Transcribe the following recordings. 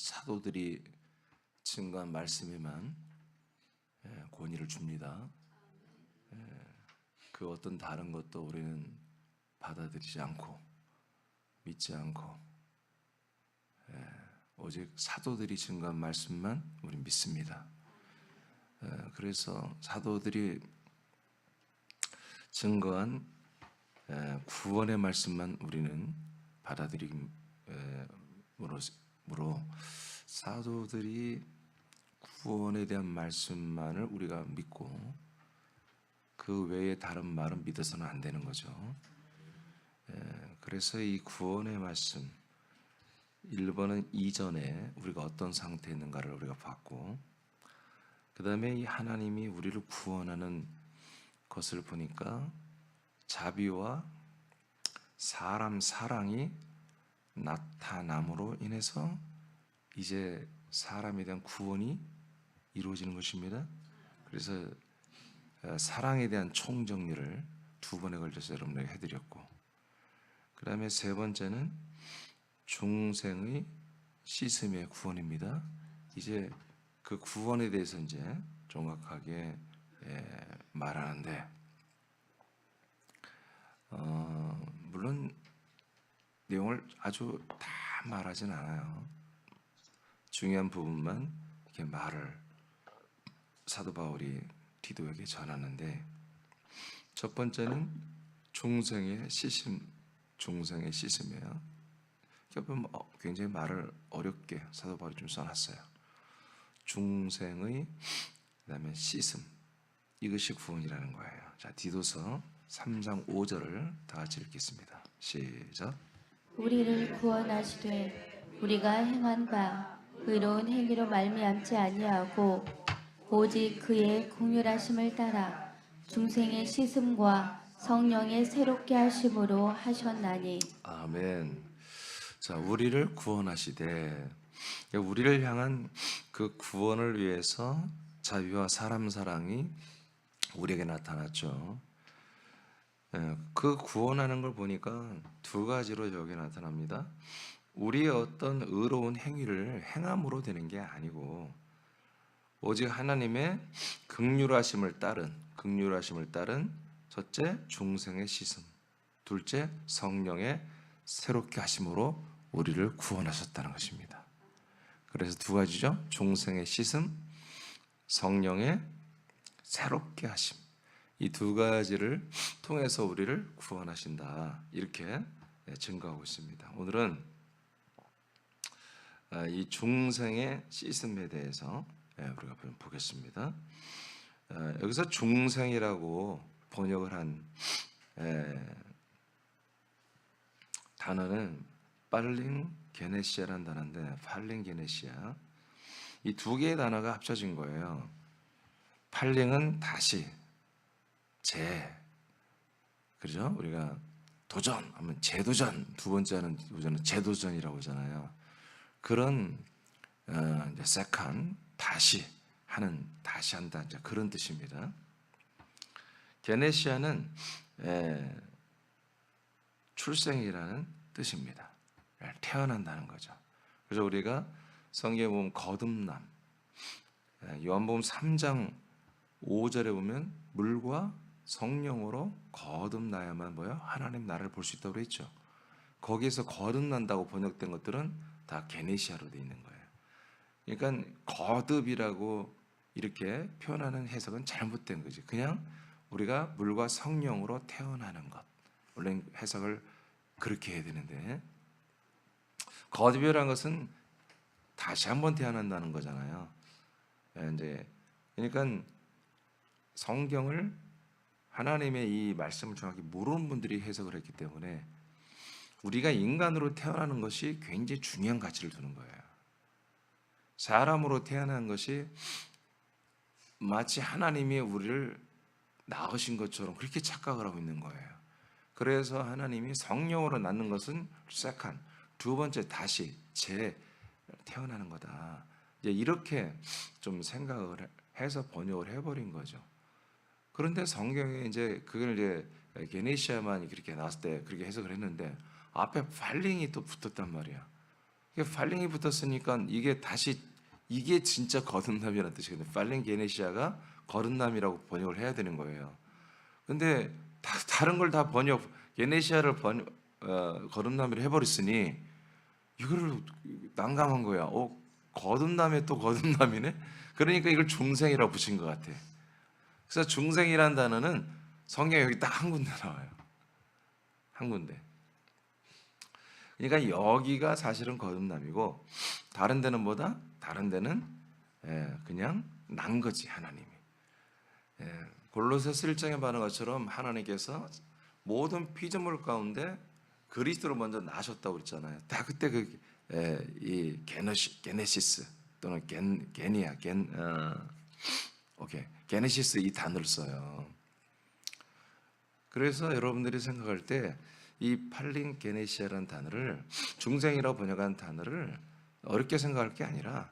사도들이 증거한 말씀에만 권위를 줍니다. 그 어떤 다른 것도 우리는 받아들이지 않고 믿지 않고 오직 사도들이 증거한 말씀만 우리 믿습니다. 그래서 사도들이 증거한 구원의 말씀만 우리는 받아들임으로 사도들이 구원에 대한 말씀만을 우리가 믿고 그 외에 다른 말은 믿어서는 안 되는 거죠. 그래서 이 구원의 말씀 1번은 이전에 우리가 어떤 상태에 있는가를 우리가 봤고, 그 다음에 이 하나님이 우리를 구원하는 것을 보니까 자비와 사람 사랑이 나타남으로 인해서 이제 사람에 대한 구원이 이루어지는 것입니다. 그래서 사랑에 대한 총정리를 2번에 걸쳐서 여러분에게 해드렸고, 그 다음에 3번째는 중생의 씻음의 구원입니다. 이제 그 구원에 대해서 이제 정확하게 말하는데, 물론 내용을 아주 다 말하진 않아요. 중요한 부분만 이렇게 말을 사도 바울이 디도에게 전하는데, 첫 번째는 중생의 씻음이에요. 굉장히 말을 어렵게 사도 바울이 좀 써놨어요. 중생의 그다음에 씻음, 이것이 구원이라는 거예요. 자, 디도서 3장 5절을 다 같이 읽겠습니다. 시작. 우리를 구원하시되 우리가 행한 바 의로운 행위로 말미암지 아니하고 오직 그의 긍휼하심을 따라 중생의 씻음과 성령의 새롭게 하심으로 하셨나니. 아멘. 자, 우리를 구원하시되, 우리를 향한 그 구원을 위해서 자비와 사람 사랑이 우리에게 나타났죠. 그 구원하는 걸 보니까 2가지로 여기 나타납니다. 우리의 어떤 의로운 행위를 행함으로 되는 게 아니고 오직 하나님의 긍휼하심을 따른 첫째 중생의 씻음, 둘째 성령의 새롭게 하심으로 우리를 구원하셨다는 것입니다. 그래서 2가지죠. 중생의 씻음, 성령의 새롭게 하심. 이 2가지를 통해서 우리를 구원하신다, 이렇게 증거하고 있습니다. 오늘은 이 중생의 씻음에 대해서 우리가 보겠습니다. 여기서 중생이라고 번역을 한 단어는 팔링 게네시아라는 단어인데, 팔링 게네시아, 이 2개의 단어가 합쳐진 거예요. 팔링은 다시, 그죠? 우리가 도전 하면 재도전, 2번째는 도전은 재도전이라고 하잖아요. 그런 이제 세컨, 다시 한다, 이제 그런 뜻입니다. 게네시아는 출생이라는 뜻입니다. 태어난다는 거죠. 그래서 우리가 성경에 보면 거듭남, 요한복음 3장 5절에 보면 물과 성령으로 거듭나야만 하나님 나라를 볼 수 있다고 그랬죠. 거기에서 거듭난다고 번역된 것들은 다 게네시아로 되어 있는 거예요. 그러니까 거듭이라고 이렇게 표현하는 해석은 잘못된 거지. 그냥 우리가 물과 성령으로 태어나는 것, 원래 해석을 그렇게 해야 되는데, 거듭이라는 것은 다시 한번 태어난다는 거잖아요. 이제 그러니까 성경을, 하나님의 이 말씀을 정확히 모르는 분들이 해석을 했기 때문에 우리가 인간으로 태어나는 것이 굉장히 중요한 가치를 두는 거예요. 사람으로 태어난 것이 마치 하나님이 우리를 낳으신 것처럼 그렇게 착각을 하고 있는 거예요. 그래서 하나님이 성령으로 낳는 것은 세컨, 2번째 다시 태어나는 거다, 이제 이렇게 좀 생각을 해서 번역을 해버린 거죠. 그런데 성경에 이제 그걸 이제 게네시아만 그렇게 나왔을 때 그렇게 해석을 했는데 앞에 팔링이 또 붙었단 말이야. 이게 팔링이 붙었으니까 이게 다시 이게 진짜 거듭남이라는 뜻이거든요. 팔링 게네시아가 거듭남이라고 번역을 해야 되는 거예요. 근데 다른 걸 다 게네시아를 거듭남이라 해버렸으니 이거를 난감한 거야. 거듭남에 또 거듭남이네. 그러니까 이걸 중생이라고 붙인 것 같아. 그래서 중생이라는 단어는 성경에 여기 딱 한 군데 나와요. 한 군데. 그러니까 여기가 사실은 거듭남이고 다른 데는 뭐다? 다른 데는 그냥 난 거지 하나님이. 골로새서 1장에 말한 것처럼 하나님께서 모든 피조물 가운데 그리스도로 먼저 나셨다고 그랬잖아요. 다 그때 이 게네시스 또는 게네시스 이 단어를 써요. 그래서 여러분들이 생각할 때 이 팔링 게네시아라는 단어를 중생이라고 번역한 단어를 어렵게 생각할 게 아니라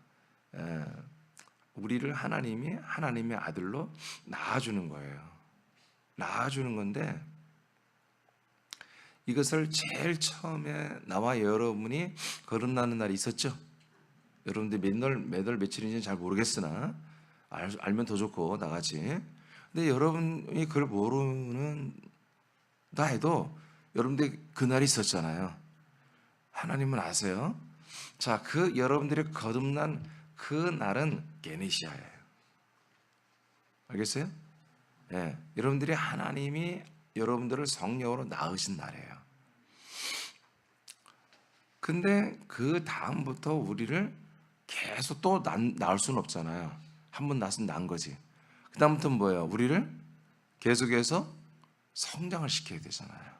우리를 하나님의 아들로 낳아주는 거예요. 낳아주는 건데 이것을 제일 처음에 나와 여러분이 거듭나는 날이 있었죠. 여러분들 몇 월 며칠인지는 잘 모르겠으나 알면 더 좋고 나같이. 근데 여러분이 그걸 모르는다 해도 여러분들 그날이 있었잖아요. 하나님은 아세요. 자, 그 여러분들이 거듭난 그 날은 게네시아예요. 알겠어요? 여러분들이 하나님이 여러분들을 성령으로 낳으신 날이에요. 근데 그 다음부터 우리를 계속 또 낳을 수는 없잖아요. 한 번 낳았으면 낳은 거지. 그 다음부터는 뭐예요? 우리를 계속해서 성장을 시켜야 되잖아요.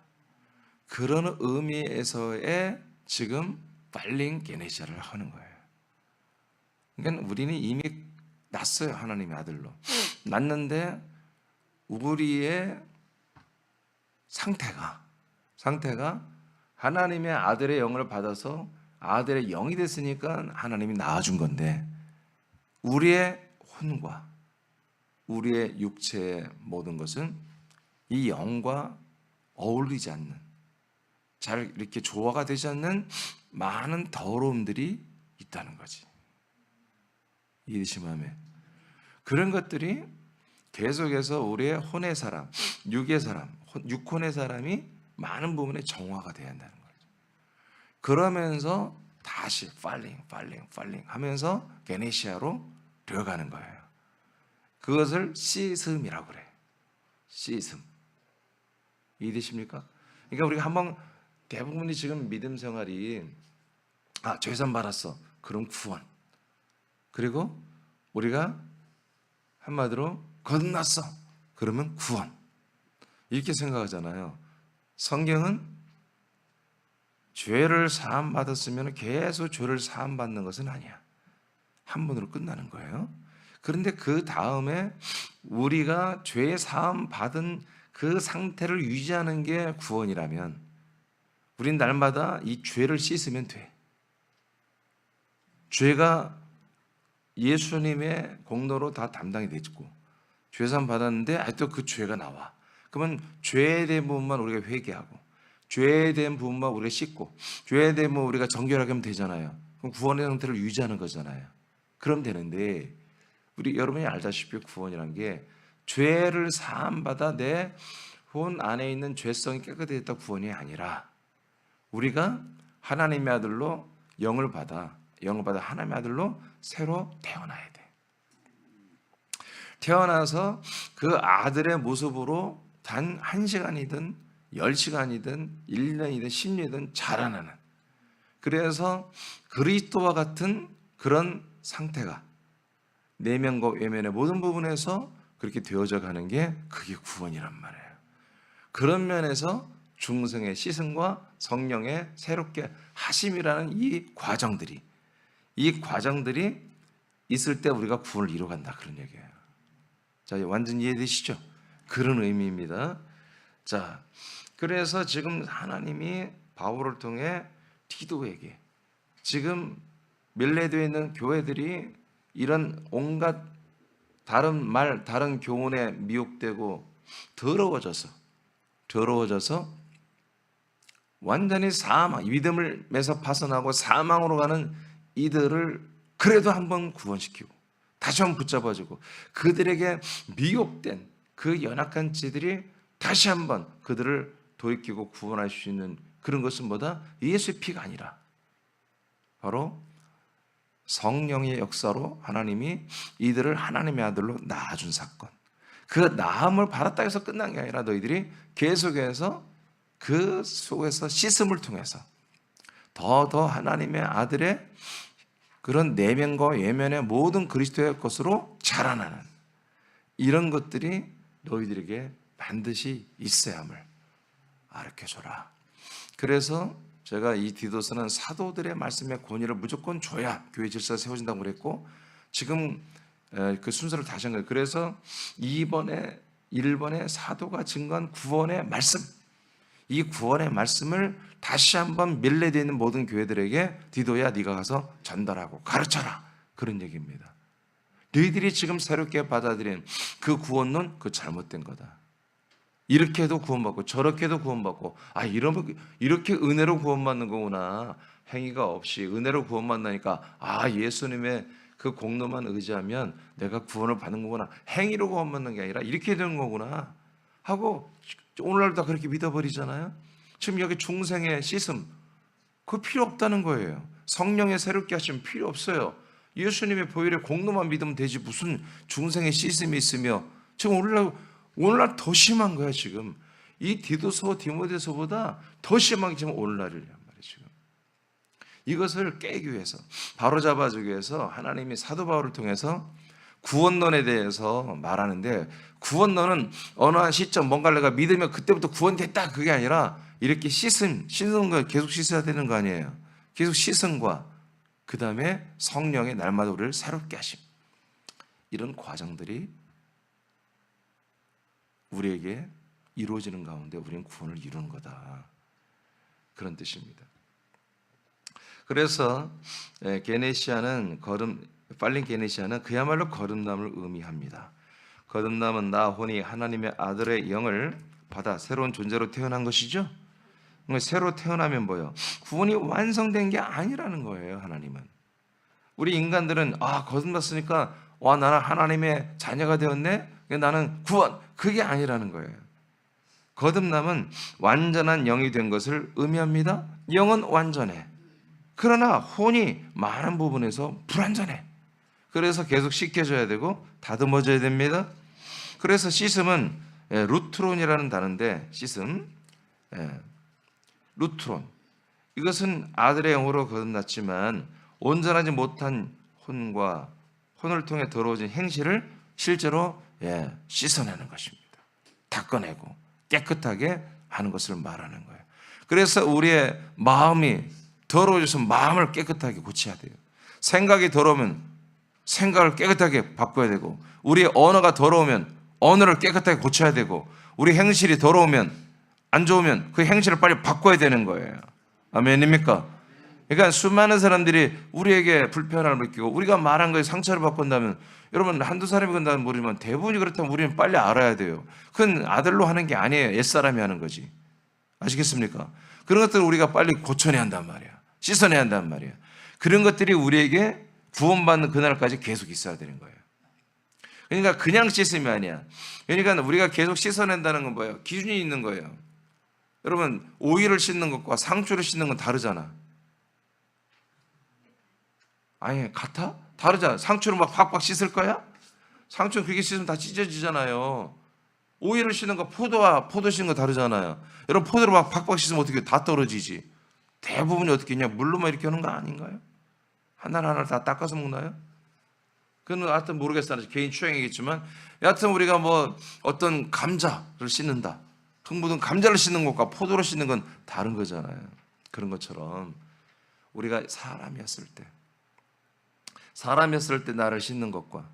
그런 의미에서의 지금 팔링 게네시아를 하는 거예요. 그러니까 우리는 이미 낳았어요. 하나님의 아들로. 낳는데 우리의 상태가 하나님의 아들의 영을 받아서 아들의 영이 됐으니까 하나님이 낳아준 건데 우리의 혼과 우리의 육체의 모든 것은 이 영과 어울리지 않는 잘 이렇게 조화가 되지 않는 많은 더러움들이 있다는 거지. 이해되시면 그런 것들이 계속해서 우리의 혼의 사람, 육의 사람, 육혼의 사람이 많은 부분에 정화가 돼야 한다는 거죠. 그러면서 다시 팔링 하면서 게네시아로 되어가는 거예요. 그것을 시스음이라고 그래. 시스음. 이해되십니까? 그러니까 우리가 한번 대부분이 지금 믿음 생활이 죄산 받았어. 그럼 구원. 그리고 우리가 한마디로 거듭났어. 그러면 구원. 이렇게 생각하잖아요. 성경은 죄를 사함 받았으면 계속 죄를 사함 받는 것은 아니야. 한 번으로 끝나는 거예요. 그런데 그 다음에 우리가 죄 사함 받은 그 상태를 유지하는 게 구원이라면 우린 날마다 이 죄를 씻으면 돼. 죄가 예수님의 공로로 다 담당이 됐고 죄사함 받았는데 아직도 그 죄가 나와. 그러면 죄에 대한 부분만 우리가 회개하고 죄에 대한 부분만 우리가 씻고 죄에 대한 부분 우리가 정결하게 하면 되잖아요. 그럼 구원의 상태를 유지하는 거잖아요. 그럼 되는데 여러분이 알다시피 구원이란 게 죄를 사함받아 내 혼 안에 있는 죄성이 깨끗해졌다 구원이 아니라 우리가 하나님의 아들로 영을 받아 하나님의 아들로 새로 태어나야 돼. 태어나서 그 아들의 모습으로 단 1시간이든 10시간이든 1년이든 10년이든 자라나는, 그래서 그리스도와 같은 그런 상태가 내면과 외면의 모든 부분에서 그렇게 되어져 가는 게 그게 구원이란 말이에요. 그런 면에서 중생의 시승과 성령의 새롭게 하심이라는 이 과정들이 있을 때 우리가 구원을 이루어간다 그런 얘기예요. 자, 완전히 이해되시죠? 그런 의미입니다. 자, 그래서 지금 하나님이 바울을 통해 티도에게 지금 밀레도에 있는 교회들이 이런 온갖 다른 말, 다른 교훈에 미혹되고 더러워져서 완전히 사망, 믿음에서 벗어나고 사망으로 가는 이들을 그래도 한번 구원시키고 다시 한번 붙잡아주고 그들에게 미혹된 그 연약한 지들이 다시 한번 그들을 돌이키고 구원할 수 있는 그런 것은 뭐다? 예수의 피가 아니라 바로 성령의 역사로 하나님이 이들을 하나님의 아들로 낳아준 사건. 그 낳음을 받았다 해서 끝난 게 아니라 너희들이 계속해서 그 속에서 씻음을 통해서 더 하나님의 아들의 그런 내면과 외면의 모든 그리스도의 것으로 자라나는 이런 것들이 너희들에게 반드시 있어야함을 가르쳐줘라. 그래서 제가 이 디도서는 사도들의 말씀의 권위를 무조건 줘야 교회 질서가 세워진다고 그랬고 지금 그 순서를 다시 한 거예요. 그래서 1번에 사도가 증거한 구원의 말씀, 이 구원의 말씀을 다시 한번 밀레되어 있는 모든 교회들에게 디도야 네가 가서 전달하고 가르쳐라, 그런 얘기입니다. 너희들이 지금 새롭게 받아들인 그 구원론, 그 잘못된 거다. 이렇게 해도 구원받고 저렇게 해도 구원받고 이렇게 은혜로 구원받는 거구나. 행위가 없이 은혜로 구원받나니까 예수님의 그 공로만 의지하면 내가 구원을 받는 거구나. 행위로 구원받는 게 아니라 이렇게 되는 거구나 하고 오늘날도 그렇게 믿어버리잖아요. 지금 여기 중생의 씻음 그거 필요 없다는 거예요. 성령의 새롭게 하시면 필요 없어요. 예수님의 보혈의 공로만 믿으면 되지 무슨 중생의 씻음이 있으며 지금 오늘날 더 심한 거야. 지금 이 디도서 디모데서보다 더 심한 게 지금 오늘날이란 말이에요. 지금 이것을 깨기 위해서 바로잡아주기 위해서 하나님이 사도 바울을 통해서 구원론에 대해서 말하는데 구원론은 어느 한 시점 뭔가 내가 믿으면 그때부터 구원됐다 그게 아니라 이렇게 씻은 거 계속 씻어야 되는 거 아니에요. 계속 씻음과 그 다음에 성령의 날마다 우리를 새롭게 하심, 이런 과정들이 우리에게 이루어지는 가운데 우리는 구원을 이루는 거다, 그런 뜻입니다. 그래서 팔린 게네시아는 그야말로 거듭남을 의미합니다. 거듭남은 나 혼이 하나님의 아들의 영을 받아 새로운 존재로 태어난 것이죠. 새로 태어나면 뭐예요? 구원이 완성된 게 아니라는 거예요. 하나님은 우리 인간들은 거듭났으니까 나는 하나님의 자녀가 되었네, 나는 구원, 그게 아니라는 거예요. 거듭남은 완전한 영이 된 것을 의미합니다. 영은 완전해. 그러나 혼이 많은 부분에서 불완전해. 그래서 계속 씻겨줘야 되고 다듬어줘야 됩니다. 그래서 씻음은 루트론이라는 단어인데, 씻음, 루트론, 이것은 아들의 영으로 거듭났지만 온전하지 못한 혼을 통해 더러워진 행실을 실제로 씻어내는 것입니다. 닦아내고 깨끗하게 하는 것을 말하는 거예요. 그래서 우리의 마음이 더러워져서 마음을 깨끗하게 고쳐야 돼요. 생각이 더러우면 생각을 깨끗하게 바꿔야 되고, 우리의 언어가 더러우면 언어를 깨끗하게 고쳐야 되고, 우리 행실이 더러우면 안 좋으면 그 행실을 빨리 바꿔야 되는 거예요. 아멘입니까? 그러니까 수많은 사람들이 우리에게 불편함을 느끼고 우리가 말한 거에 상처를 받는다면, 여러분 한두 사람이 그런다면 모르지만 대부분이 그렇다면 우리는 빨리 알아야 돼요. 그건 아들로 하는 게 아니에요. 옛사람이 하는 거지. 아시겠습니까? 그런 것들을 우리가 빨리 고쳐내야 한단 말이야. 씻어내야 한단 말이야. 그런 것들이 우리에게 구원받는 그날까지 계속 있어야 되는 거예요. 그러니까 그냥 씻음이 아니야. 그러니까 우리가 계속 씻어낸다는 건 뭐예요? 기준이 있는 거예요. 여러분 오이를 씻는 것과 상추를 씻는 건 다르잖아. 아니 같아? 다르잖아. 상추를 막 팍팍 씻을 거야? 상추는 그렇게 씻으면 다 찢어지잖아요. 오이를 씻는 거 포도와 포도 씻는 거 다르잖아요. 여러분 포도를 막 팍팍 씻으면 어떻게 다 떨어지지? 대부분이 어떻게 했냐? 물로만 이렇게 하는 거 아닌가요? 하나하나 다 닦아서 먹나요? 그건 하여튼 모르겠어요. 개인 취향이겠지만 여하튼 우리가 뭐 어떤 감자를 씻는다, 흙 감자를 씻는 것과 포도를 씻는 건 다른 거잖아요. 그런 것처럼 우리가 사람이었을 때 나를 씻는 것과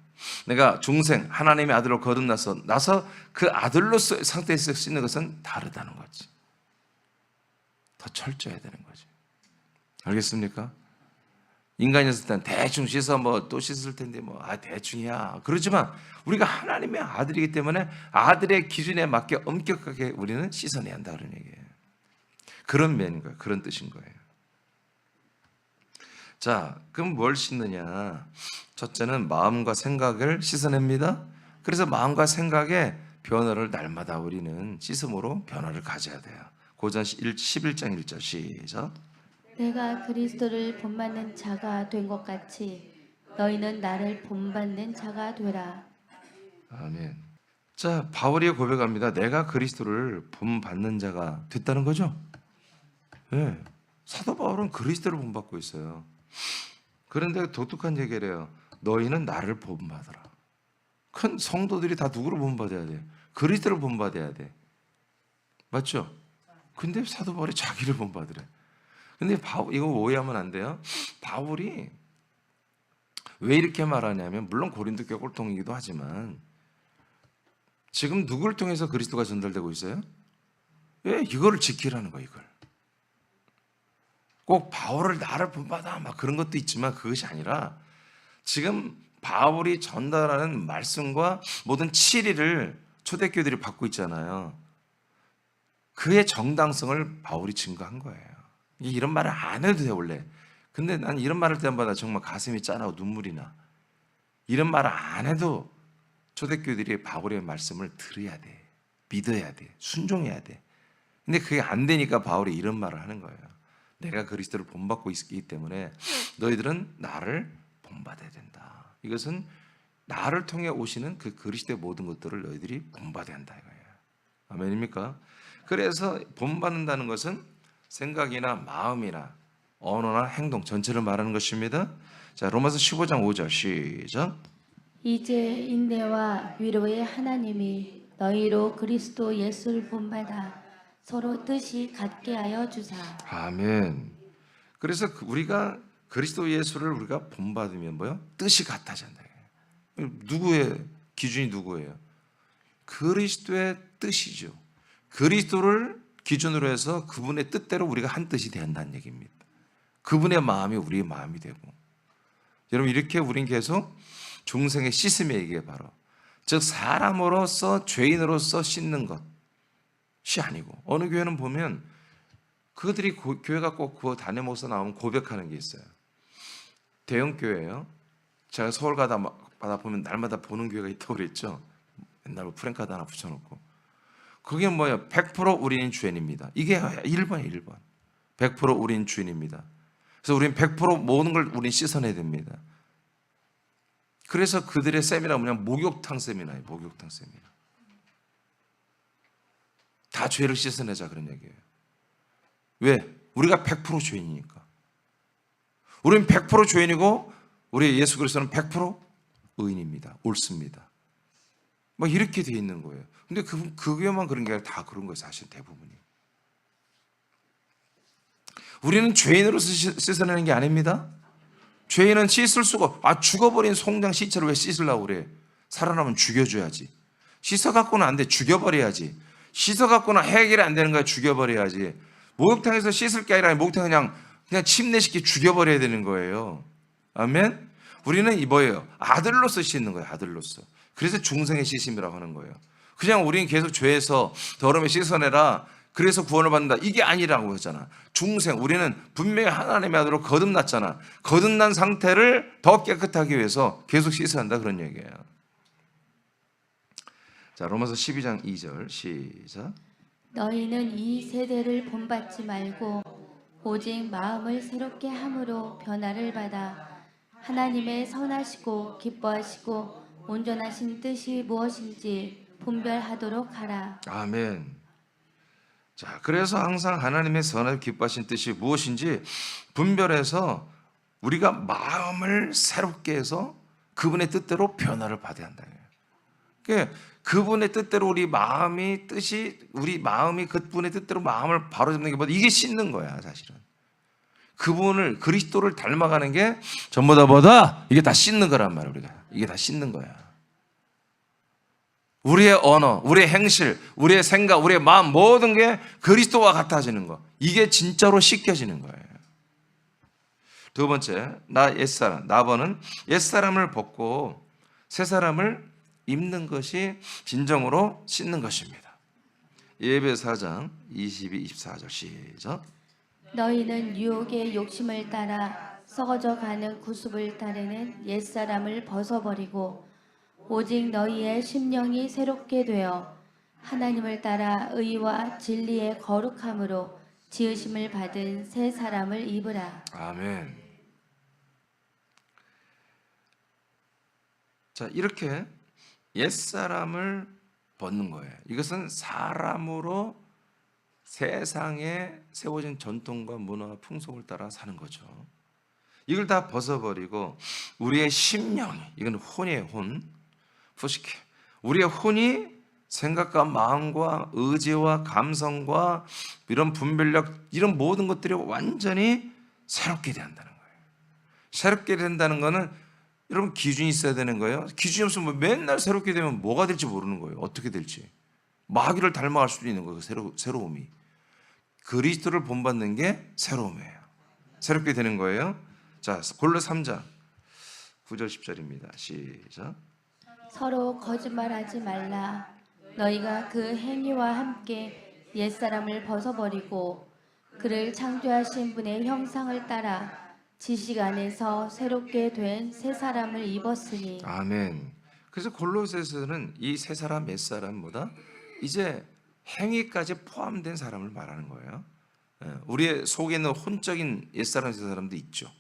내가 중생 하나님의 아들로 거듭나서 그 아들로서 상태에서 씻는 것은 다르다는 거지. 더 철저해야 되는 거지. 알겠습니까? 인간이었을 때는 대충 씻어 또 씻을 텐데 대충이야 그러지만 우리가 하나님의 아들이기 때문에 아들의 기준에 맞게 엄격하게 우리는 씻어내야 한다, 그런 얘기예요. 그런 면인 거예요. 그런 뜻인 거예요. 자, 그럼 뭘 씻느냐? 첫째는 마음과 생각을 씻어냅니다. 그래서 마음과 생각의 변화를 날마다 우리는 씻음으로 변화를 가져야 돼요. 고전 11장 1절 시작. 내가 그리스도를 본받는 자가 된 것 같이 너희는 나를 본받는 자가 되라. 아멘. 자, 바울이 고백합니다. 내가 그리스도를 본받는 자가 됐다는 거죠? 네. 사도 바울은 그리스도를 본받고 있어요. 그런데 독특한 얘기를 해요. 너희는 나를 본받아라. 큰 성도들이 다 누구를 본받아야 돼? 그리스도를 본받아야 돼. 맞죠? 근데 사도 바울이 자기를 본받으래. 근데 이거 오해하면 안 돼요. 바울이 왜 이렇게 말하냐면 물론 고린도 교회를 통이기도 하지만 지금 누구를 통해서 그리스도가 전달되고 있어요? 왜 이거를 지키라는 거예요, 이걸. 꼭 바울을 나를 본받아 막 그런 것도 있지만 그것이 아니라 지금 바울이 전달하는 말씀과 모든 치리를 초대교회들이 받고 있잖아요. 그의 정당성을 바울이 증거한 거예요. 이런 말을 안 해도 돼 원래. 근데 난 이런 말을 때마다 정말 가슴이 짠하고 눈물이 나. 이런 말을 안 해도 초대교회들이 바울의 말씀을 들어야 돼. 믿어야 돼. 순종해야 돼. 근데 그게 안 되니까 바울이 이런 말을 하는 거예요. 내가 그리스도를 본받고 있기 때문에 너희들은 나를 본받아야 된다. 이것은 나를 통해 오시는 그 그리스도의 모든 것들을 너희들이 본받아야 한다 이거예요. 아멘입니까? 그래서 본받는다는 것은 생각이나 마음이나 언어나 행동 전체를 말하는 것입니다. 자, 로마서 15장 5절 시작. 이제 인내와 위로의 하나님이 너희로 그리스도 예수를 본받아 서로 뜻이 같게 하여 주사. 아멘. 그래서 우리가 그리스도 예수를 우리가 본받으면 뭐요? 뜻이 같아진다. 누구의 기준이 누구예요? 그리스도의 뜻이죠. 그리스도를 기준으로 해서 그분의 뜻대로 우리가 한 뜻이 된다는 얘기입니다. 그분의 마음이 우리의 마음이 되고. 여러분 이렇게 우린 계속 중생의 씻음의 얘기가 바로 즉 사람으로서 죄인으로서 씻는 것이 아니고 어느 교회는 보면 그들이 교회가 꼭 그 단회 목사 나오면 고백하는 게 있어요. 대형 교회예요. 제가 서울 가다 보면 날마다 보는 교회가 있다고 그랬죠. 옛날 프랭카드 하나 붙여놓고 그게 뭐예요? 100% 우리는 주인입니다. 이게 1번이에요. 1번 100% 우리는 주인입니다. 그래서 우리는 100% 모든 걸 우리는 씻어내야 됩니다. 그래서 그들의 세미나 뭐냐 목욕탕 세미나예요. 목욕탕 세미나. 다 죄를 씻어내자 그런 얘기예요. 왜? 우리가 100% 죄인이니까. 우리는 100% 죄인이고 우리 예수 그리스도는 100% 의인입니다. 옳습니다. 막 이렇게 돼 있는 거예요. 근데 그 교회만 그런 게 아니라 다 그런 거예요. 사실 대부분이. 우리는 죄인으로서 씻어내는 게 아닙니다. 죄인은 씻을 수가 죽어버린 송장 시체를 왜 씻으려고 그래? 살아나면 죽여줘야지. 씻어갖고는 안 돼. 죽여버려야지. 씻어갖고는 해결이 안 되는 거야. 죽여버려야지. 목욕탕에서 씻을 게 아니라 목욕탕 그냥 침내시키 죽여버려야 되는 거예요. 아멘? 우리는 이 뭐예요? 아들로서 씻는 거예요. 아들로서. 그래서 중생의 씻음이라고 하는 거예요. 그냥 우리는 계속 죄에서 더러움에 씻어내라. 그래서 구원을 받는다. 이게 아니라고 했잖아. 중생, 우리는 분명히 하나님의 아들로 거듭났잖아. 거듭난 상태를 더 깨끗하기 위해서 계속 씻어야 한다. 그런 얘기예요. 자, 로마서 12장 2절 시작. 너희는 이 세대를 본받지 말고 오직 마음을 새롭게 함으로 변화를 받아 하나님의 선하시고 기뻐하시고 온전하신 뜻이 무엇인지 분별하도록 하라. 아멘. 자, 그래서 항상 하나님의 선하고 기뻐하신 뜻이 무엇인지 분별해서 우리가 마음을 새롭게 해서 그분의 뜻대로 변화를 받아야 한다. 그러니까 그분의 뜻대로 우리 마음이 그분의 뜻대로 마음을 바로잡는 게 뭐다? 이게 씻는 거야, 사실은. 그분을 그리스도를 닮아가는 게 전부 다 뭐다? 이게 다 씻는 거란 말이야, 우리가. 이게 다 씻는 거야. 우리의 언어, 우리의 행실, 우리의 생각, 우리의 마음 모든 게 그리스도와 같아지는 거. 이게 진짜로 씻겨지는 거예요. 두 번째, 나번은 옛사람을 벗고 새 사람을 입는 것이 진정으로 씻는 것입니다. 예배 4장 22, 24절 시작. 너희는 유혹의 욕심을 따라 썩어져 가는 구습을 따르는 옛사람을 벗어버리고 오직 너희의 심령이 새롭게 되어 하나님을 따라 의와 진리의 거룩함으로 지으심을 받은 새 사람을 입으라. 아멘. 자, 이렇게 옛사람을 벗는 거예요. 이것은 사람으로 세상에 세워진 전통과 문화, 풍속을 따라 사는 거죠. 이걸 다 벗어버리고 우리의 심령이, 이건 혼이에요. 혼. 푸시케. 우리의 혼이 생각과 마음과 의지와 감성과 이런 분별력, 이런 모든 것들이 완전히 새롭게 된다는 거예요. 새롭게 된다는 거는 여러분 기준이 있어야 되는 거예요. 기준이 없으면 뭐 맨날 새롭게 되면 뭐가 될지 모르는 거예요. 어떻게 될지. 마귀를 닮아갈 수도 있는 거예요. 새로움이. 그리스도를 본받는 게 새로움이에요. 새롭게 되는 거예요. 자, 골로 3장 9절 10절입니다. 시작. 서로 거짓말하지 말라. 너희가 그 행위와 함께 옛사람을 벗어버리고 그를 창조하신 분의 형상을 따라 지식 안에서 새롭게 된 새 사람을 입었으니. 아멘. 그래서 골로새서는 이 세 사람, 옛 사람보다 이제 행위까지 포함된 사람을 말하는 거예요. 우리의 속에 있는 혼적인 옛 사람, 새 사람도 있죠.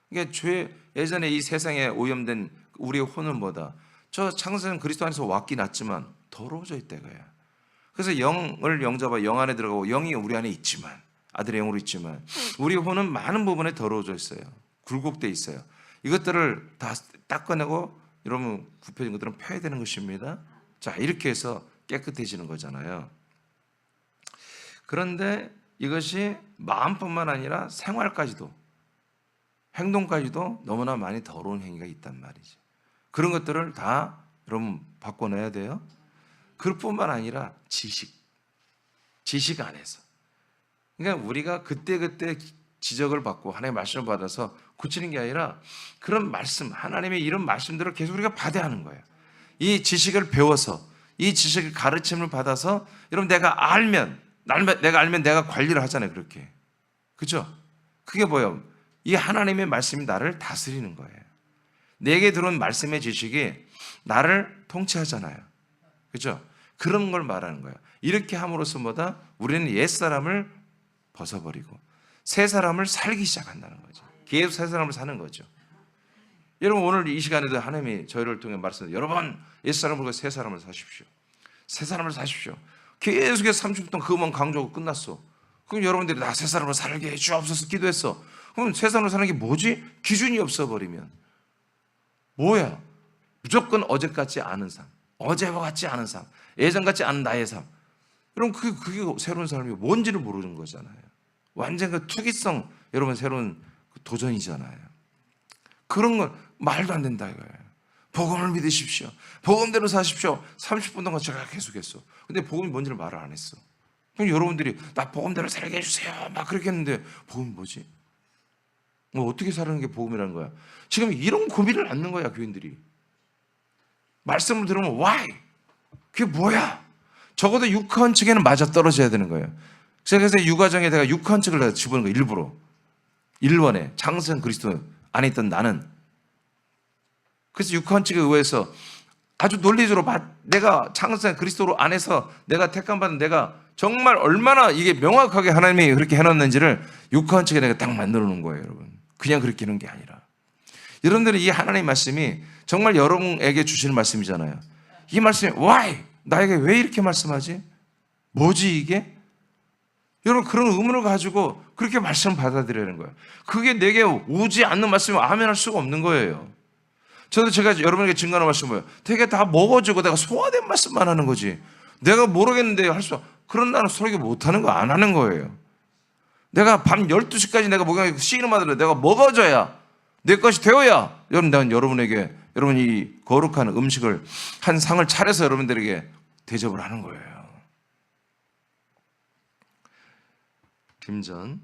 그러니까 예전에 이 세상에 오염된 우리의 혼은 뭐다? 저 창세는 그리스도 안에서 왔기 났지만 더러워져 있다 이거야. 그래서 영을 영접하여 영 안에 들어가고 영이 우리 안에 있지만, 아들의 영으로 있지만 우리 혼은 많은 부분에 더러워져 있어요. 굴곡돼 있어요. 이것들을 다 닦아내고 여러분 굽혀진 것들은 펴야 되는 것입니다. 자, 이렇게 해서 깨끗해지는 거잖아요. 그런데 이것이 마음뿐만 아니라 생활까지도, 행동까지도 너무나 많이 더러운 행위가 있단 말이죠. 그런 것들을 다 여러분 바꿔내야 돼요. 그뿐만 아니라 지식 안에서. 그러니까 우리가 그때그때 지적을 받고 하나님의 말씀을 받아서 고치는 게 아니라 그런 말씀, 하나님의 이런 말씀들을 계속 우리가 받아야 하는 거예요. 이 지식을 배워서, 이 지식을 가르침을 받아서, 여러분 내가 알면 내가 관리를 하잖아요. 그렇게. 그죠? 그게 뭐예요? 이 하나님의 말씀이 나를 다스리는 거예요. 내게 들어온 말씀의 지식이 나를 통치하잖아요. 그죠? 그런 걸 말하는 거예요. 이렇게 함으로써 뭐다? 우리는 옛사람을 벗어버리고 새 사람을 살기 시작한다는 거죠. 계속 새 사람을 사는 거죠. 여러분 오늘 이 시간에도 하나님이 저희를 통해 말씀하셨어요. 여러분 옛사람을 벗고 새 사람을 사십시오. 새 사람을 사십시오. 계속해서 30분 동안 그것만 강조하고 끝났어. 그럼 여러분들이 나 새 사람을 살게 해주옵소서 기도했어. 그럼 새 사람을 사는 게 뭐지? 기준이 없어버리면 뭐야? 무조건 어제 같지 않은 삶, 어제와 같지 않은 삶, 예전 같지 않은 나의 삶. 여러분 그게 새로운 삶이 뭔지를 모르는 거잖아요. 완전 그 투기성, 여러분 새로운 도전이잖아요. 그런 건 말도 안 된다 이거예요. 복음을 믿으십시오. 복음대로 사십시오. 30분 동안 제가 계속했어. 근데 복음이 뭔지를 말을 안 했어. 그럼 여러분들이 나 복음대로 살게 해주세요 막 그렇게 했는데 복음이 뭐지? 뭐 어떻게 사는 게 복음이라는 거야? 지금 이런 고민을 갖는 거야 교인들이. 말씀을 들으면 why? 그게 뭐야? 적어도 육하원 측에는 맞아 떨어져야 되는 거예요. 그래서 육아정에다가 육하원 측을 집어넣은 거예요. 일부러 1번에 창세전 그리스도 안에 있던 나는. 그래서 육하원 측에 의해서 아주 논리적으로 내가 창세전 그리스도 안에서 내가 택함 받은 내가 정말 얼마나 이게 명확하게 하나님이 그렇게 해놨는지를 육하원 측에 내가 딱 만들어 놓은 거예요. 여러분 그냥 그렇게 하는 게 아니라 여러분들이 이 하나님의 말씀이 정말 여러분에게 주시는 말씀이잖아요. 이 말씀이 why? 나에게 왜 이렇게 말씀하지? 뭐지 이게? 여러분 그런 의문을 가지고 그렇게 말씀을 받아들이는 거예요. 그게 내게 오지 않는 말씀이면 아멘할 수가 없는 거예요. 저도 제가 여러분에게 증거하는 말씀은 뭐예요? 되게 다 먹어주고 내가 소화된 말씀만 하는 거지. 내가 모르겠는데 할 수, 그런 나는 설교 못하는 거 안 하는 거예요. 내가 밤 12시까지 내가 목양에 씨름하더라도 내가 먹어줘야 내 것이 되어야 여러분 난 여러분에게 여러분 이 거룩한 음식을 한 상을 차려서 여러분들에게 대접을 하는 거예요. 김전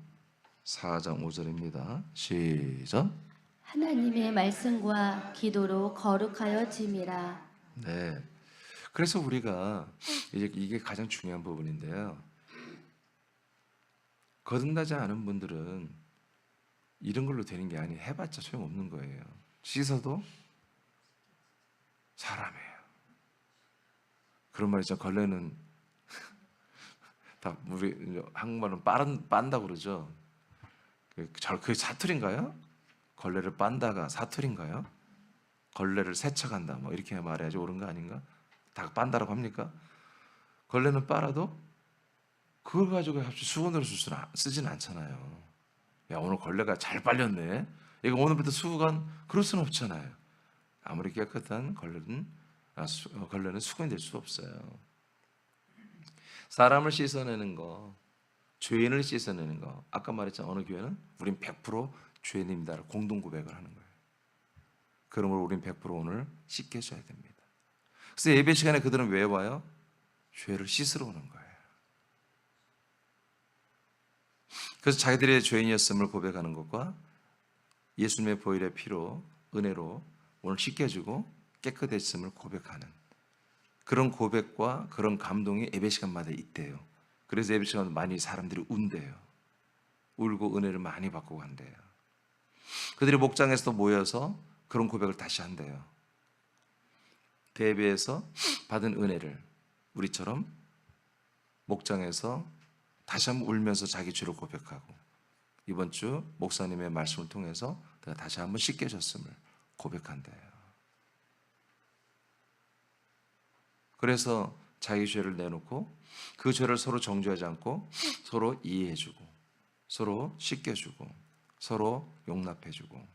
4장 5절입니다. 시작. 하나님의 말씀과 기도로 거룩하여 짐이라. 네. 그래서 우리가 이게 가장 중요한 부분인데요. 거듭나지 않은 분들은 이런 걸로 되는 게 아니에요. 해봤자 소용없는 거예요. 씻어도 사람이에요. 그런 말 있잖아요. 걸레는 다 우리 한국말은 빤다고 그러죠. 그게 사투리인가요? 걸레를 빤다가 사투리인가요? 걸레를 세척한다 뭐 이렇게 말해야지 옳은 거 아닌가? 다 빤다라고 합니까? 걸레는 빨아도 그걸 가지고 수건으로 쓰진 않잖아요. 야, 오늘 걸레가 잘 빨렸네. 이거 오늘부터 수건 그럴 수는 없잖아요. 아무리 깨끗한 걸레는 수건이 될 수 없어요. 사람을 씻어내는 거, 죄인을 씻어내는 거. 아까 말했잖아요. 어느 교회는 우린 100% 죄인입니다를 공동 고백을 하는 거예요. 그러므로 우린 100% 오늘 씻겨줘야 됩니다. 그래서 예배 시간에 그들은 왜 와요? 죄를 씻으러 오는 거예요. 그래서 자기들의 죄인이었음을 고백하는 것과 예수님의 보혈의 피로 은혜로 오늘 씻겨주고 깨끗했음을 고백하는 그런 고백과 그런 감동이 예배 시간마다 있대요. 그래서 예배 시간 많이 사람들이 운대요. 울고 은혜를 많이 받고 간대요. 그들이 목장에서도 모여서 그런 고백을 다시 한대요. 대배에서 받은 은혜를 우리처럼 목장에서 다시 한번 울면서 자기 죄를 고백하고 이번 주 목사님의 말씀을 통해서 내가 다시 한번 씻겨졌음을 고백한대요. 그래서 자기 죄를 내놓고 그 죄를 서로 정죄하지 않고 서로 이해해주고 서로 씻겨주고 서로 용납해주고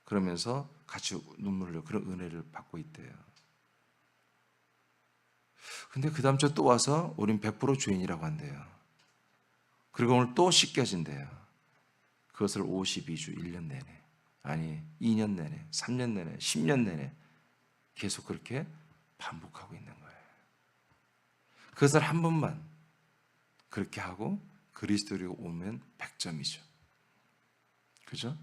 그러면서 같이 눈물을 흘려 그런 은혜를 받고 있대요. 근데 그 다음 주에 또 와서 우린 100% 죄인이라고 한대요. 그리고 오늘 또 씻겨진대요. 그것을 52주 1년 내내 아니 2년 내내 3년 내내 10년 내내 계속 그렇게 반복하고 있는 거예요. 그것을 한 번만 그렇게 하고 그리스도로 오면 100점이죠. 그죠?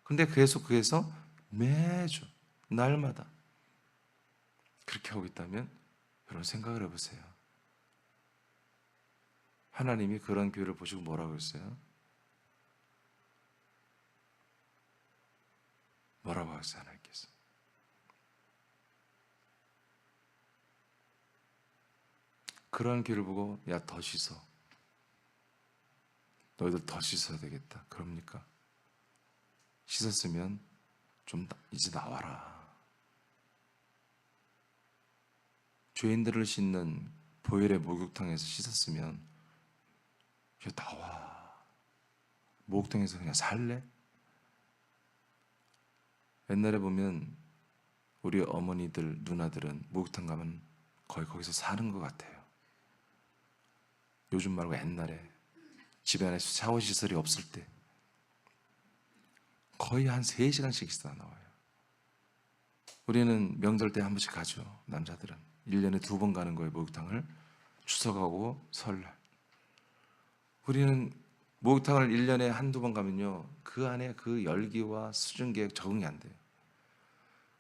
근데 계속 그래서 매주 날마다 그렇게 하고 있다면 여러분 생각을 해보세요. 하나님이 그런 교회를 보시고 뭐라고 했어요? 뭐라고 하셨어요? 하나님께서 그런 교회를 보고 야 더 씻어 너희들 더 씻어야 되겠다 그럽니까? 씻었으면 좀 이제 나와라. 죄인들을 씻는 보혈의 목욕탕에서 씻었으면 이제 나와. 목욕탕에서 그냥 살래? 옛날에 보면 우리 어머니들 누나들은 목욕탕 가면 거의 거기서 사는 것 같아요. 요즘 말고 옛날에 집에 안에 샤워 시설이 없을 때 거의 한 3시간씩 있다 나와요. 우리는 명절 때 한 번씩 가죠. 남자들은 1년에 2번 가는 거예요. 목욕탕을 추석하고 설날. 우리는 목욕탕을 1년에 한두 번 가면요 그 안에 그 열기와 수증기에 적응이 안 돼요.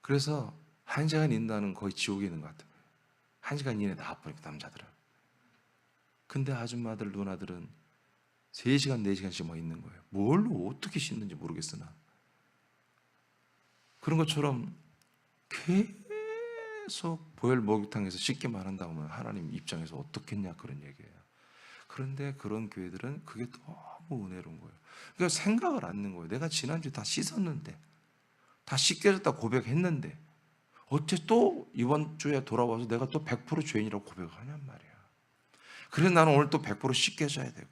그래서 1시간 있다는 거의 지옥에 있는 것 같아요. 1시간 이내에 나와버립니다. 남자들은. 근데 아줌마들 누나들은 3시간 4시간씩 막 있는 거예요. 뭘로 어떻게 씻는지 모르겠으나 그런 것처럼 계속 보혈 목욕탕에서 씻기만 한다고 하면 하나님 입장에서 어떻겠냐 그런 얘기예요. 그런데 그런 교회들은 그게 너무 은혜로운 거예요. 그러니까 생각을 않는 거예요. 내가 지난주에 다 씻었는데 다 씻겨졌다 고백했는데 어째 또 이번 주에 돌아와서 내가 또 100% 죄인이라고 고백을 하냔 말이야. 그래서 나는 오늘 또 100% 씻겨져야 되고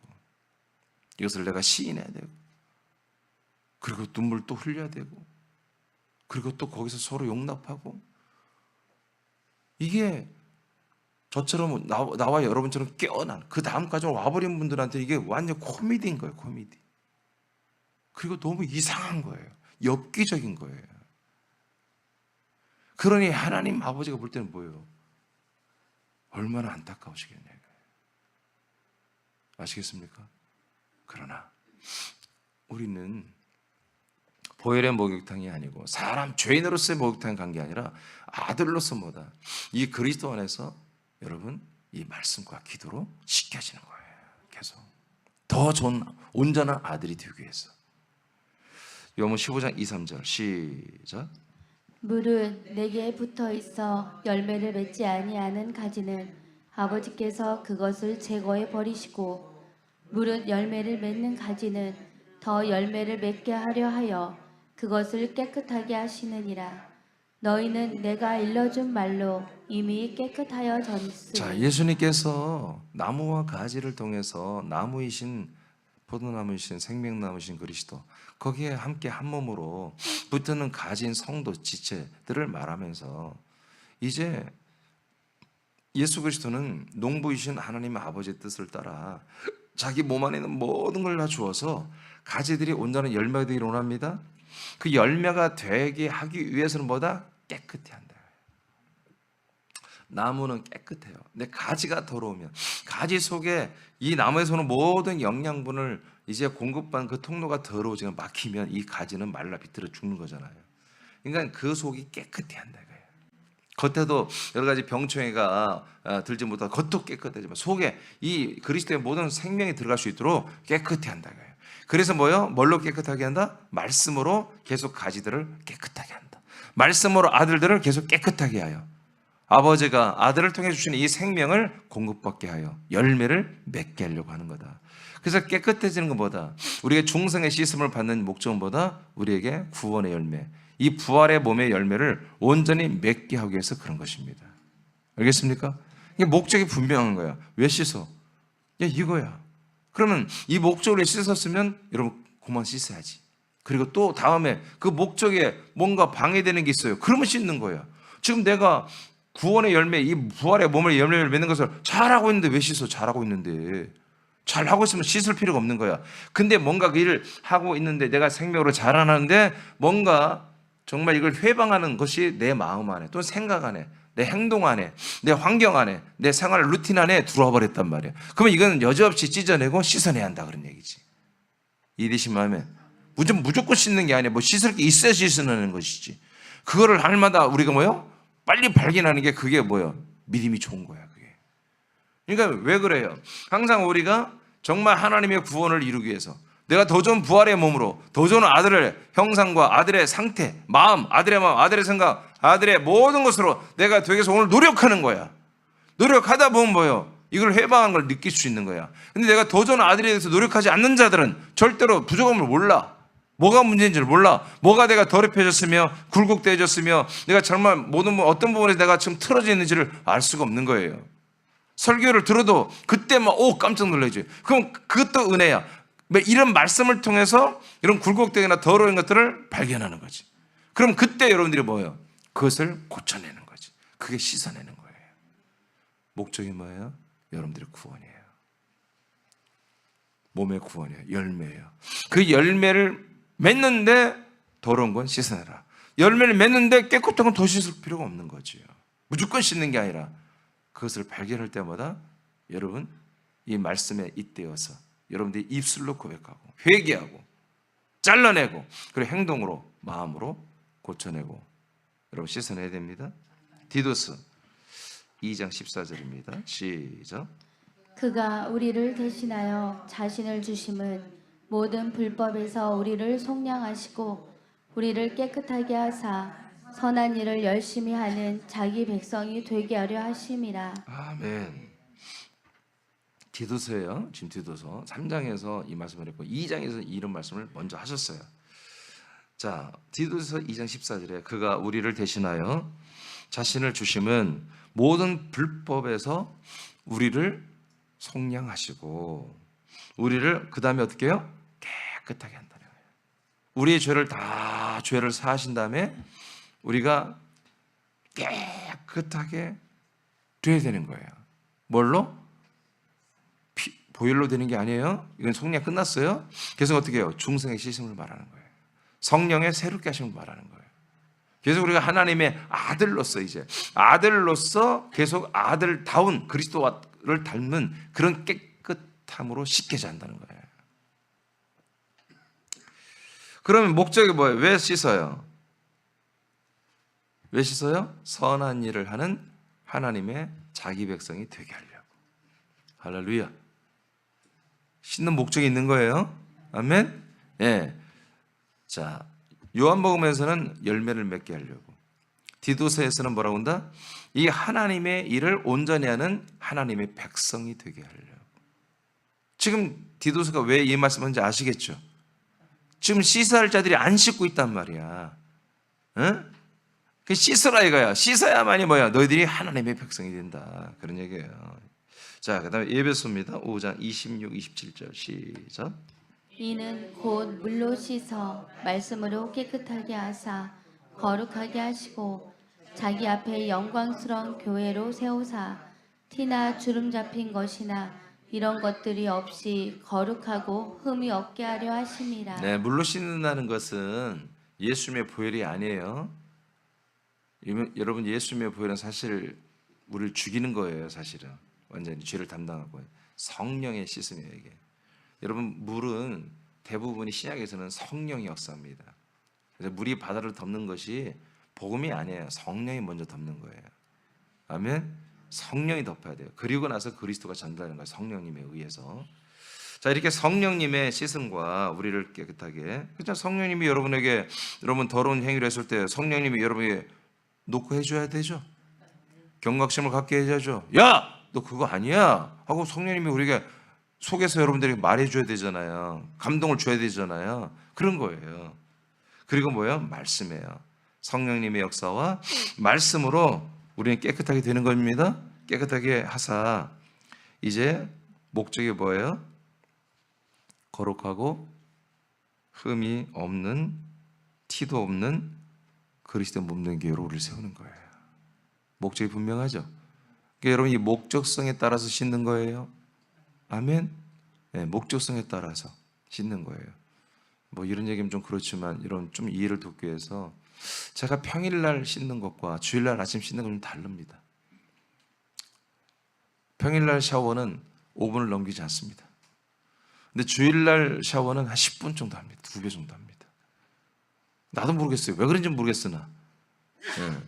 이것을 내가 시인해야 되고 그리고 눈물 또 흘려야 되고 그리고 또 거기서 서로 용납하고 이게 저처럼 나와 여러분처럼 깨어난 그 다음까지 와버린 분들한테 이게 완전 코미디인 거예요. 코미디. 그리고 너무 이상한 거예요. 엽기적인 거예요. 그러니 하나님 아버지가 볼 때는 뭐예요? 얼마나 안타까우시겠냐고요. 아시겠습니까? 그러나 우리는 보혈의 목욕탕이 아니고 사람 죄인으로서의 목욕탕에 간 게 아니라 아들로서 뭐다? 이 그리스도 안에서 여러분 이 말씀과 기도로 씻겨지는 거예요. 계속 더 좋은 온전한 아들이 되기 위해서. 요한복음 15장 2, 3절 시작. 물은 내게 붙어 있어 열매를 맺지 아니하는 가지는 아버지께서 그것을 제거해 버리시고, 물은 열매를 맺는 가지는 더 열매를 맺게 하려 하여 그것을 깨끗하게 하시느니라. 너희는 내가 일러준 말로 이미 깨끗하여 자, 졌으니. 예수님께서 나무와 가지를 통해서 나무이신 포도나무이신 생명나무이신 그리스도, 거기에 함께 한 몸으로 붙는 가진 성도 지체들을 말하면서 이제 예수 그리스도는 농부이신 하나님 아버지의 뜻을 따라 자기 몸 안에 있는 모든 걸 다 주어서 가지들이 온전한 열매가 되기를 원합니다. 그 열매가 되게 하기 위해서는 뭐다? 깨끗해야 한다. 나무는 깨끗해요. 근데 가지가 더러우면 가지 속에 이 나무에서 오는 모든 영양분을 이제 공급받는 그 통로가 더러워지면 막히면 이 가지는 말라 비틀어 죽는 거잖아요. 그러니까 그 속이 깨끗해야 한다. 겉에도 여러 가지 병충해가 들지 못하고 겉도 깨끗하지만 속에 이 그리스도의 모든 생명이 들어갈 수 있도록 깨끗해야 한다. 그래서 뭐요? 뭘로 깨끗하게 한다? 말씀으로 계속 가지들을 깨끗하게 한다. 말씀으로 아들들을 계속 깨끗하게 하여 아버지가 아들을 통해 주시는 이 생명을 공급받게 하여 열매를 맺게 하려고 하는 거다. 그래서 깨끗해지는 것보다 우리에게 중생의 씻음을 받는 목적보다 우리에게 구원의 열매, 이 부활의 몸의 열매를 온전히 맺게 하기 위해서 그런 것입니다. 알겠습니까? 이게 목적이 분명한 거야. 왜 씻어? 야, 이거야. 그러면 이 목적으로 씻었으면 여러분 그만 씻어야지. 그리고 또 다음에 그 목적에 뭔가 방해되는 게 있어요. 그러면 씻는 거야. 지금 내가 구원의 열매, 이 부활의 몸의 열매를 맺는 것을 잘하고 있는데 왜 씻어? 잘하고 있는데. 잘하고 있으면 씻을 필요가 없는 거야. 근데 뭔가 그 일을 하고 있는데 내가 생명으로 잘 안 하는데 뭔가 정말 이걸 회방하는 것이 내 마음 안에 또는 생각 안에 내 행동 안에 내 환경 안에 내 생활 루틴 안에 들어와 버렸단 말이야. 그러면 이건 여지없이 찢어내고 씻어내야 한다 그런 얘기지. 이해되시면 하면 무조건 씻는 게 아니야. 뭐 씻을 게 있어야 씻어내는 것이지. 그거를 날마다 우리가 뭐요? 빨리 발견하는 게 그게 뭐요? 믿음이 좋은 거야. 그게. 그러니까 왜 그래요? 항상 우리가 정말 하나님의 구원을 이루기 위해서 내가 더 좋은 부활의 몸으로 더 좋은 아들의 형상과 아들의 상태, 마음, 아들의 마음, 아들의 생각, 아들의 모든 것으로 내가 되기 위해서 오늘 노력하는 거야. 노력하다 보면 뭐예요? 이걸 회방한 걸 느낄 수 있는 거야. 근데 내가 더 좋은 아들에 대해서 노력하지 않는 자들은 절대로 부족함을 몰라. 뭐가 문제인지를 몰라. 뭐가 내가 더럽혀졌으며 굴곡되어졌으며 내가 정말 모든 어떤 부분에서 내가 지금 틀어져 있는지를 알 수가 없는 거예요. 설교를 들어도 그때만 깜짝 놀라지. 그럼 그것도 은혜야. 이런 말씀을 통해서 이런 굴곡되거나 더러운 것들을 발견하는 거지. 그럼 그때 여러분들이 뭐예요? 그것을 고쳐내는 거지. 그게 씻어내는 거예요. 목적이 뭐예요? 여러분들의 구원이에요. 몸의 구원이에요. 열매예요. 그 열매를 맺는데 더러운 건 씻어내라. 열매를 맺는데 깨끗한 건 더 씻을 필요가 없는 거지요. 무조건 씻는 게 아니라 그것을 발견할 때마다 여러분 이 말씀에 잇대어서 여러분들이 입술로 고백하고 회개하고 잘라내고 그리고 행동으로 마음으로 고쳐내고 여러분 씻어내야 됩니다. 디도스 2장 14절입니다. 시작. 그가 우리를 대신하여 자신을 주심은 모든 불법에서 우리를 속량하시고 우리를 깨끗하게 하사 선한 일을 열심히 하는 자기 백성이 되게 하려 하심이라. 아멘. 디도서예요. 지금 디도서 3장에서 이 말씀을 했고 2장에서 이런 말씀을 먼저 하셨어요. 자, 디도서 2장 14절에 그가 우리를 대신하여 자신을 주심은 모든 불법에서 우리를 속량하시고 우리를 그 다음에 어떻게 해요? 깨끗하게 한다는 거예요. 우리의 죄를 사하신 다음에 우리가 깨끗하게 돼야 되는 거예요. 뭘로? 보혈로 되는 게 아니에요. 이건 속량 끝났어요. 그래서 어떻게 해요? 중생의 씻음을 말하는 거예요. 성령의 새롭게 하심을 말하는 거예요. 그래서 우리가 하나님의 아들로서 이제 아들로서 계속 아들다운 그리스도를 닮은 그런 깨끗함으로 씻겨져 한다는 거예요. 그러면 목적이 뭐예요? 왜 씻어요? 왜 씻어요? 선한 일을 하는 하나님의 자기 백성이 되게 하려고. 할렐루야. 씻는 목적이 있는 거예요. 아멘. 예. 자, 요한복음에서는 열매를 맺게 하려고. 디도서에서는 뭐라고 한다? 이 하나님의 일을 온전히 하는 하나님의 백성이 되게 하려고. 지금 디도서가 왜 이 말씀인지 아시겠죠? 지금 씻어야 할 자들이 안 씻고 있단 말이야. 응? 그 씻으라 이거야. 씻어야만이 뭐야? 너희들이 하나님의 백성이 된다. 그런 얘기예요. 자, 그 다음에 에베소입니다. 5장 26, 27절 시작. 이는 곧 물로 씻어 말씀으로 깨끗하게 하사 거룩하게 하시고 자기 앞에 영광스러운 교회로 세우사 티나 주름 잡힌 것이나 이런 것들이 없이 거룩하고 흠이 없게 하려 하심이라. 네, 물로 씻는다는 것은 예수님의 보혈이 아니에요. 여러분, 예수님의 보혈은 사실 우리를 죽이는 거예요. 사실은 완전히 죄를 담당하고 성령의 씻음이에요. 이게 여러분, 물은 대부분이 신약에서는 성령이 역사합니다. 그래서 물이 바다를 덮는 것이 복음이 아니에요. 성령이 먼저 덮는 거예요. 아멘. 성령이 덮어야 돼요. 그리고 나서 그리스도가 전달하는 거예요. 성령님에 의해서. 자, 이렇게 성령님의 씻음과 우리를 깨끗하게. 그렇죠? 성령님이 여러분에게 여러분 더러운 행위를 했을 때 성령님이 여러분에게 놓고 해줘야 되죠. 경각심을 갖게 해야죠. 야, 너 그거 아니야 하고 성령님이 우리가 속에서 여러분들에게 말해줘야 되잖아요. 감동을 줘야 되잖아요. 그런 거예요. 그리고 뭐예요? 말씀이에요. 성령님의 역사와 말씀으로 우리는 깨끗하게 되는 겁니다. 깨끗하게 하사 이제 목적이 뭐예요? 거룩하고 흠이 없는, 티도 없는 그리스도 몸된 교회로 우리를 세우는 거예요. 목적이 분명하죠. 그러니까 여러분, 이 목적성에 따라서 씻는 거예요. 아멘. 네, 목적성에 따라서 씻는 거예요. 뭐 이런 얘기는 좀 그렇지만 이런 좀 이해를 돕기 위해서 제가 평일날 씻는 것과 주일날 아침 씻는 건 좀 다릅니다. 평일날 샤워는 5분을 넘기지 않습니다. 근데 주일날 샤워는 한 10분 정도 합니다. 2배 정도 합니다. 나도 모르겠어요. 왜 그런지 모르겠으나 네.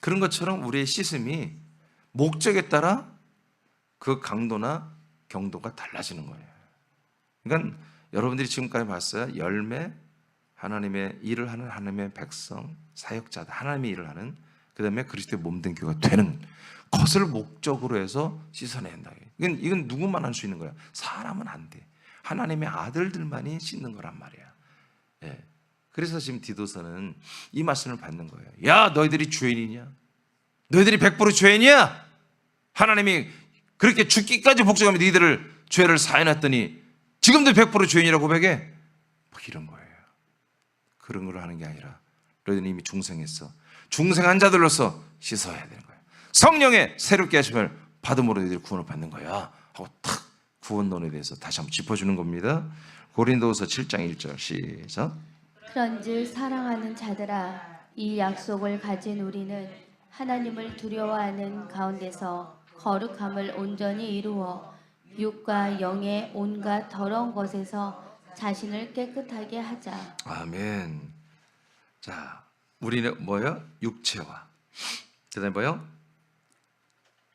그런 것처럼 우리의 씻음이 목적에 따라 그 강도나 경도가 달라지는 거예요. 그러니까 여러분들이 지금까지 봤어요. 열매, 하나님의 일을 하는 하나님의 백성, 사역자들, 하나님의 일을 하는, 그 다음에 그리스도의 몸된 교회가 되는 것을 목적으로 해서 씻어내야 한다. 이건 누구만 할 수 있는 거야. 사람은 안 돼. 하나님의 아들들만이 씻는 거란 말이야. 예. 그래서 지금 디도서는 이 말씀을 받는 거예요. 야, 너희들이 죄인이냐? 너희들이 100% 죄인이야? 하나님이 그렇게 죽기까지 복종하며 너희들을 죄를 사해놨더니 지금도 100% 죄인이라고 고백해? 뭐 이런 거예요. 그런 걸 하는 게 아니라 너희들은 이미 중생했어. 중생한 자들로서 씻어야 되는 거예요. 성령의 새롭게 하심을 받음으로 너희들이 구원을 받는 거야 하고 탁 구원론에 대해서 다시 한번 짚어주는 겁니다. 고린도후서 7장 1절 시작. 그런즉 사랑하는 자들아, 이 약속을 가진 우리는 하나님을 두려워하는 가운데서 거룩함을 온전히 이루어 육과 영의 온갖 더러운 것에서 자신을 깨끗하게 하자. 아멘. 자, 우리는 뭐요? 육체와 그다음에 뭐요?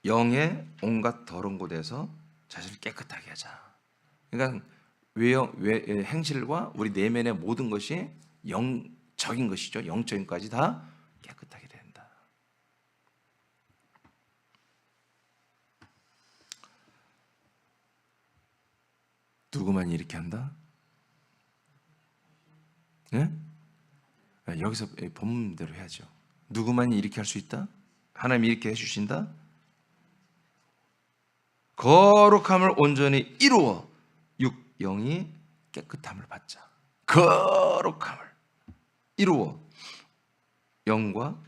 영의 온갖 더러운 곳에서 자신을 깨끗하게 하자. 그러니까 행실과 우리 내면의 모든 것이 영적인 것이죠. 영적인 것까지 다 깨끗하게 된다. 누구만 이렇게 한다? 네? 여기서 본문대로 해야죠. 누구만이 이렇게 할 수 있다? 하나님이 이렇게 해주신다? 거룩함을 온전히 이루어 육, 영이 깨끗함을 받자. 거룩함을 이루어 영과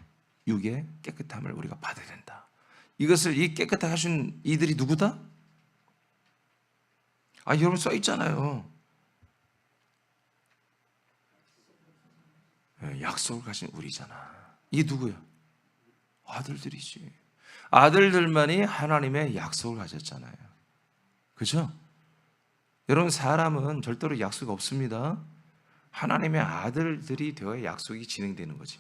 육의 깨끗함을 우리가 받아야 된다. 이것을 이 깨끗하게 하신 이들이 누구다? 아, 여러분 써 있잖아요. 약속을 가진 우리잖아. 이게 누구야? 아들들이지. 아들들만이 하나님의 약속을 가졌잖아요. 그죠? 여러분, 사람은 절대로 약속이 없습니다. 하나님의 아들들이 되어야 약속이 진행되는 거지.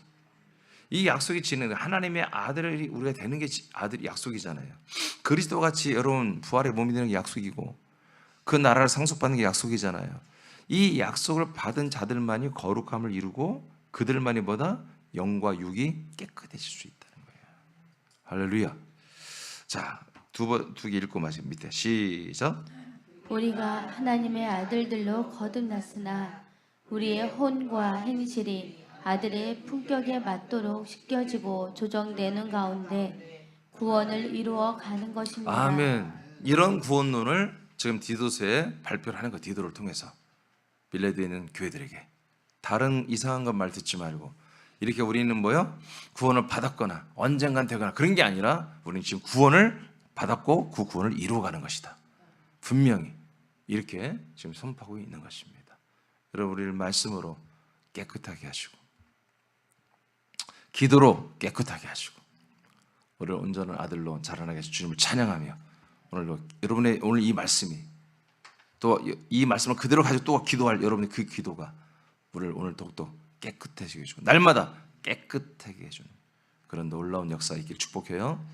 이 약속이 진행, 하나님의 아들이 우리가 되는 게 아들이 약속이잖아요. 그리스도 같이 여러분 부활의 몸이 되는 게 약속이고 그 나라를 상속받는 게 약속이잖아요. 이 약속을 받은 자들만이 거룩함을 이루고 그들만이 뭐다? 영과 육이 깨끗해질 수 있다는 거예요. 할렐루야. 자, 두 개 읽고 마시고 밑에 시작. 우리가 하나님의 아들들로 거듭났으나 우리의 혼과 행실이 아들의 품격에 맞도록 씻겨지고 조정되는 가운데 구원을 이루어 가는 것입니다. 아멘. 이런 구원론을 지금 디도서에 발표를 하는 거예요. 디도를 통해서 빌레드에 있는 교회들에게 다른 이상한 것 말 듣지 말고 이렇게 우리는 뭐요? 구원을 받았거나 언젠간 되거나 그런 게 아니라 우리는 지금 구원을 받았고 그 구원을 이루어가는 것이다. 분명히 이렇게 지금 선포하고 있는 것입니다. 여러분 우리를 말씀으로 깨끗하게 하시고 기도로 깨끗하게 하시고 우리를 온전한 아들로 자라나게 해서 주님을 찬양하며 오늘도 여러분의 오늘 이 말씀이 또 이 말씀을 그대로 가지고 또 기도할 여러분의 그 기도가 우리를 오늘 더욱더 깨끗해지게 해주고 날마다 깨끗하게 해주는 그런 놀라운 역사 있길 축복해요.